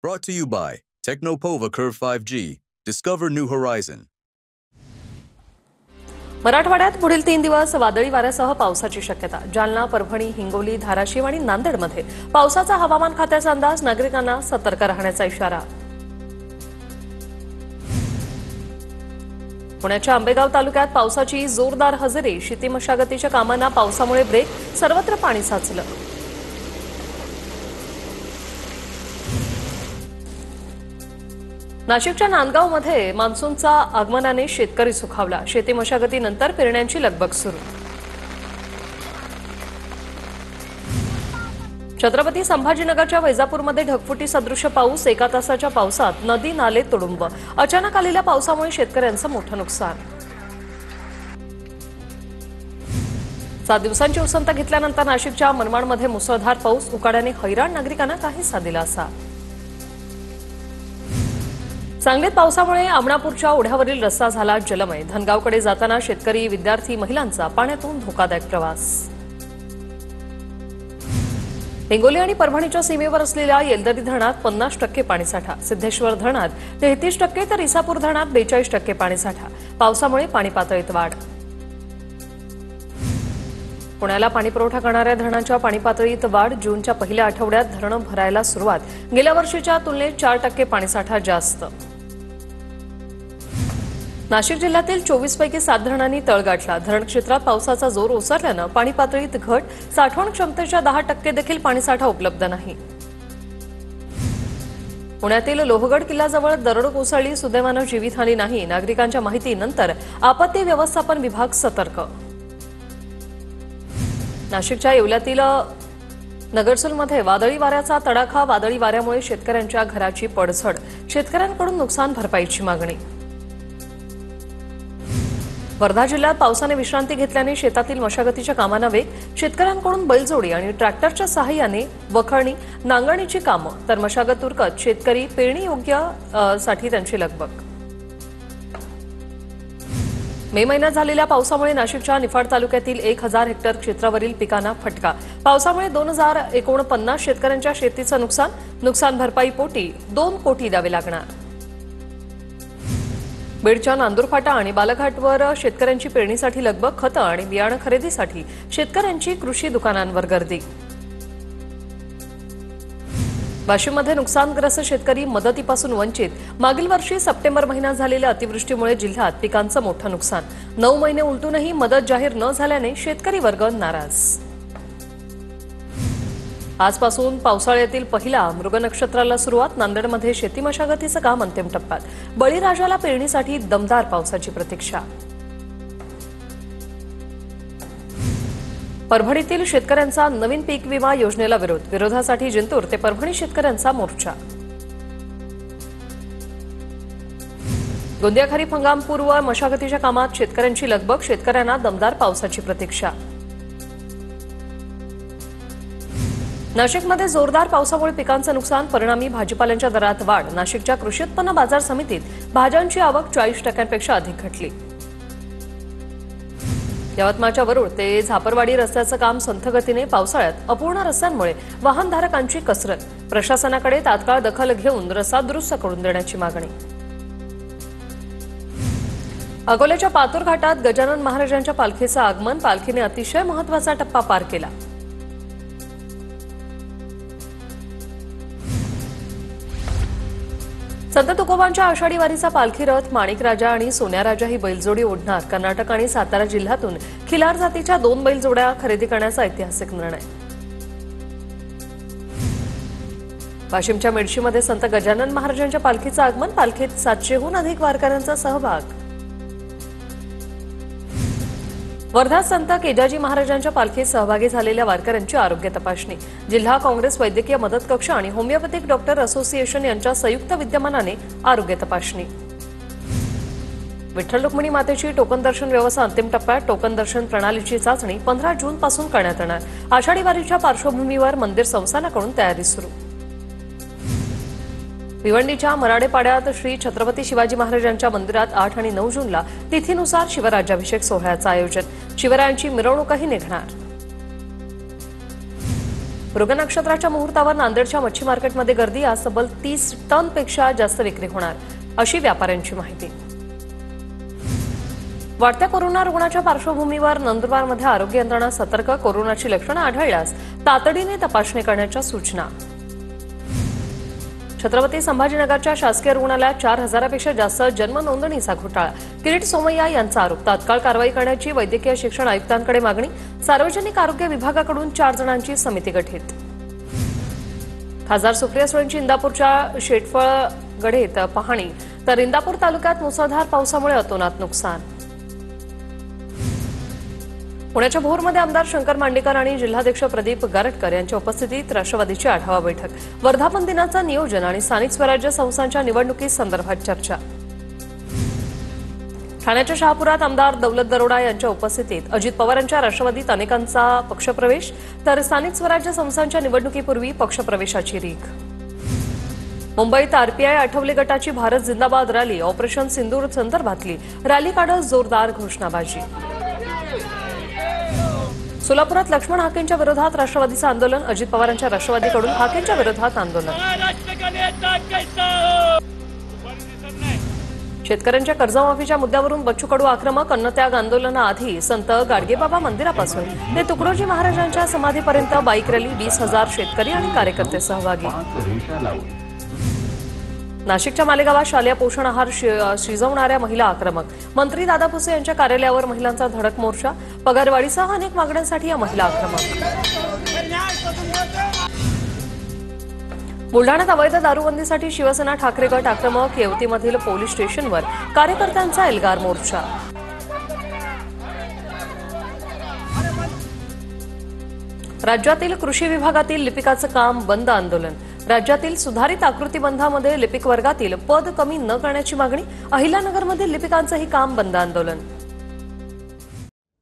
Brought to you by Technopova Curve 5G. Discover new horizon. मराठवाड्यात पुढील 3 दिवस वादळी वाऱ्यासह पावसाची शक्यता. जालना, परभणी, हिंगोली, धाराशिव आणि नांदेडमध्ये पावसाचा हवामान खात्याचा अंदाज. नागरिकांना सतर्क राहण्याचा इशारा. पुण्याच्या आंबेगाव तालुक्यात पावसाची जोरदार हजेरी. शेती मशागतीच्या कामांना पावसामुळे ब्रेक. सर्वत्र पाणी साचलं. नाशिकच्या नांदगावमध्ये मान्सूनच्या आगमनाने शेतकरी सुखावला. शेती मशागतीनंतर पेरण्यांची लगबग सुरू. छत्रपती संभाजीनगरच्या वैजापूरमध्ये ढगफुटी सदृश पाऊस. 1 तासाच्या पावसात नदी नाले तुडुंब. अचानक आलेल्या पावसामुळे शेतकऱ्यांचं मोठं नुकसान. 7 दिवसांची उसंत घेतल्यानंतर नाशिकच्या मनमाडमध्ये मुसळधार पाऊस. उकाड्याने हैराण नागरिकांना काहीसा दिलासा. सांगलीत पावसामुळे आमणापूरच्या ओढ्यावरील रस्ता झाला जलमय. धनगावकडे जाताना शेतकरी, विद्यार्थी, महिलांचा पाण्यातून धोकादायक प्रवास. हिंगोली आणि परभणीच्या सीमेवर असलेल्या येलदरी धरणात 50% पाणीसाठा. सिद्धेश्वर धरणात 33% तर इसापूर धरणात 42% पाणीसाठा. पावसामुळे पाणी पातळीत वाढ. पुण्याला पाणीपुरवठा करणाऱ्या धरणांच्या पाणी पातळीत वाढ. जूनच्या पहिल्या आठवड्यात धरणं भरायला सुरुवात. गेल्या वर्षीच्या तुलनेत 4% पाणीसाठा जास्त. नाशिक जिल्ह्यातील 24 पैकी 7 धरणांनी तळ गाठला. धरण क्षेत्रात पावसाचा जोर ओसरल्यानं पाणी पातळीत घट. साठवण क्षमतेच्या 10% देखील पाणीसाठा उपलब्ध नाही. पुण्यातील लोहगड किल्ल्याजवळ दरड कोसळली. सुदैवानं जीवितहानी नाही. नागरिकांच्या माहितीनंतर आपत्ती व्यवस्थापन विभाग सतर्क. नाशिकच्या येवल्यातील नगरसूलमध्ये वादळी वाऱ्याचा तडाखा. वादळी वाऱ्यामुळे शेतकऱ्यांच्या घराची पडझड. शेतकऱ्यांकडून नुकसान भरपाईची मागणी. वर्धा जिल्ह्यात पावसाने विश्रांती घेतल्याने शेतातील मशागतीच्या कामांना वेग. शेतकऱ्यांकडून बैलजोडी आणि ट्रॅक्टरच्या सहाय्याने वखरणी, नांगरणीची कामं तर मशागत उरकत शेतकरी पेरणी योग्य साठी त्यांची लगबग. मे महिन्यात झालेल्या पावसामुळे नाशिकच्या निफाड तालुक्यातील 1000 हेक्टर क्षेत्रावरील पिकांना फटका. पावसामुळे 2049 शेतकऱ्यांच्या शेतीचं नुकसान. नुकसान भरपाई पोटी 2 कोटी द्यावे लागणार. बीडच्या नांदूरफाटा आणि बालघाटवर शेतकऱ्यांची पेरणीसाठी लगबग. खतं आणि बियाणं खरेदीसाठी शेतकऱ्यांची कृषी दुकानांवर गर्दी. वाशिममध्ये नुकसानग्रस्त शेतकरी मदतीपासून वंचित. मागील वर्षी सप्टेंबर महिन्यात झालेल्या अतिवृष्टीमुळे जिल्ह्यात पिकांचं मोठं नुकसान. 9 महिने उलटूनही मदत जाहीर न झाल्याने शेतकरी वर्ग नाराज. आजपासून पावसाळ्यातील पहिला मृग नक्षत्राला सुरुवात. नांदेडमध्ये शेती मशागतीचं काम अंतिम टप्प्यात. बळीराजाला पेरणीसाठी दमदार पावसाची प्रतीक्षा. परभणीतील शेतकऱ्यांचा नवीन पीक विमा योजनेला विरोध. विरोधासाठी जिंतूर ते परभणी शेतकऱ्यांचा मोर्चा. गोंदिया खरीप हंगामपूर्व मशागतीच्या कामात शेतकऱ्यांची लगबग. शेतकऱ्यांना दमदार पावसाची प्रतीक्षा. नाशिकमध्ये जोरदार पावसामुळे पिकांचं नुकसान. परिणामी भाजीपाल्यांच्या दरात वाढ. नाशिकच्या कृषी उत्पन्न बाजार समितीत भाज्यांची आवक 40% अधिक घटली. यवतमाळच्या वरुड ते झापरवाडी रस्त्याचं काम संथ गतीने. पावसाळ्यात अपूर्ण रस्त्यांमुळे वाहनधारकांची कसरत. प्रशासनाकडे तात्काळ दखल घेऊन रस्ता दुरुस्त करून देण्याची मागणी. अकोल्याच्या पातूर घाटात गजानन महाराजांच्या पालखीचं आगमन. पालखीने अतिशय महत्वाचा टप्पा पार केला. संत तुकोबांच्या आषाढी वारीचा पालखी रथ. माणिकराजा आणि सोन्याराजा ही बैलजोडी ओढणार. कर्नाटक आणि सातारा जिल्ह्यातून खिलार जातीच्या 2 बैलजोड्या खरेदी करण्याचा ऐतिहासिक निर्णय. वाशिमच्या मेडशीमध्ये संत गजानन महाराजांच्या पालखीचं आगमन. पालखीत 700हून अधिक वारकऱ्यांचा सहभाग. वर्धा संत केजाजी महाराजांच्या पालखीत सहभागी झालेल्या वारकऱ्यांची आरोग्य तपासणी. जिल्हा काँग्रेस वैद्यकीय मदत कक्ष आणि होमिओपॅथिक डॉक्टर असोसिएशन यांच्या संयुक्त विद्यमानाने आरोग्य तपासणी. विठ्ठल रुक्मिणी मातेची टोकन दर्शन व्यवस्था अंतिम टप्प्यात. टोकन दर्शन प्रणालीची चाचणी 15 जूनपासून करण्यात येणार. आषाढी वारीच्या पार्श्वभूमीवर मंदिर संस्थानाकडून तयारी सुरू. भिवंडीच्या मराडेपाड्यात श्री छत्रपती शिवाजी महाराजांच्या मंदिरात 8 आणि 9 जूनला तिथीनुसार शिवराज्याभिषेक सोहळ्याचं आयोजन. शिवरायांची मिरवणूकही निघणार. मृग नक्षत्राच्या मुहूर्तावर नांदेडच्या मच्छी मार्केटमध्ये गर्दी. आज तब्बल 30 टनपेक्षा जास्त विक्री होणार अशी व्यापाऱ्यांची माहिती. वाढत्या कोरोना रुग्णाच्या पार्श्वभूमीवर नंदुरबारमध्ये आरोग्य यंत्रणा सतर्क. कोरोनाची लक्षणं आढळल्यास तातडीने तपासणी करण्याच्या सूचना. छत्रपती संभाजीनगरच्या शासकीय रुग्णालयात 4,000पेक्षा जास्त जन्म नोंदणीचा घोटाळा. किरीट सोमय्या यांचा आरोप. तात्काळ कारवाई करण्याची वैद्यकीय शिक्षण आयुक्तांकडे मागणी. सार्वजनिक आरोग्य विभागाकडून 4 जणांची समिती गठीत. खासदार सुप्रिया सुळेंची इंदापूरच्या शेटफळगढेत पाहणी. तर इंदापूर तालुक्यात मुसळधार पावसामुळे अतोनात नुकसान. पुण्याच्या भोरमध्ये आमदार शंकर मांडेकर आणि जिल्हाध्यक्ष प्रदीप गारटकर यांच्या उपस्थितीत राष्ट्रवादीची आढावा बैठक. वर्धापन दिनाचं नियोजन आणि स्थानिक स्वराज्य संस्थांच्या निवडणुकीसंदर्भात चर्चा. ठाण्याच्या शहापुरात आमदार दौलत दरोडा यांच्या उपस्थितीत अजित पवारांच्या राष्ट्रवादीत अनेकांचा पक्षप्रवेश. तर स्थानिक स्वराज्य संस्थांच्या निवडणुकीपूर्वी पक्षप्रवेशाची रीख. मुंबईत आरपीआय आठवले गटाची भारत जिंदाबाद रॅली. ऑपरेशन सिंदूर संदर्भातली रॅली काढत जोरदार घोषणाबाजी. सोलापुरात लक्ष्मण हाकेंच्या विरोधात राष्ट्रवादीचं आंदोलन. अजित पवारांच्या राष्ट्रवादीकडून हाकेंच्या विरोधात आंदोलन. शेतकऱ्यांच्या कर्जमाफीच्या मुद्द्यावरून बच्चू कडू आक्रमक. अन्नत्याग आंदोलनाआधी संत गाडगेबाबा मंदिरापासून ते तुकडोजी महाराजांच्या समाधीपर्यंत बाईक रॅली. 20,000 शेतकरी आणि कार्यकर्ते सहभागी. नाशिकच्या मालेगावात शालेय पोषण आहार शिजवणाऱ्या महिला आक्रमक. मंत्री दादा भुसे यांच्या कार्यालयावर महिलांचा धडक मोर्चा. पगारवाढीसह अनेक मागण्यांसाठी या महिला आक्रमक. बुलढाण्यात अवैध दारूबंदीसाठी शिवसेना ठाकरे गट आक्रमक. येवतीमधील पोलीस स्टेशनवर कार्यकर्त्यांचा एल्गार मोर्चा. राज्यातील कृषी विभागातील लिपिकाचं काम बंद. आंदोलन. राज्यातील सुधारित आकृतीबंधामध्ये लिपिक वर्गातील पद कमी न करण्याची मागणी. अहिल्यानगरमधील लिपिकांचंही काम बंद. आंदोलन.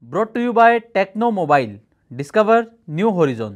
Brought to you by Tecno mobile. Discover new होरिझॉन.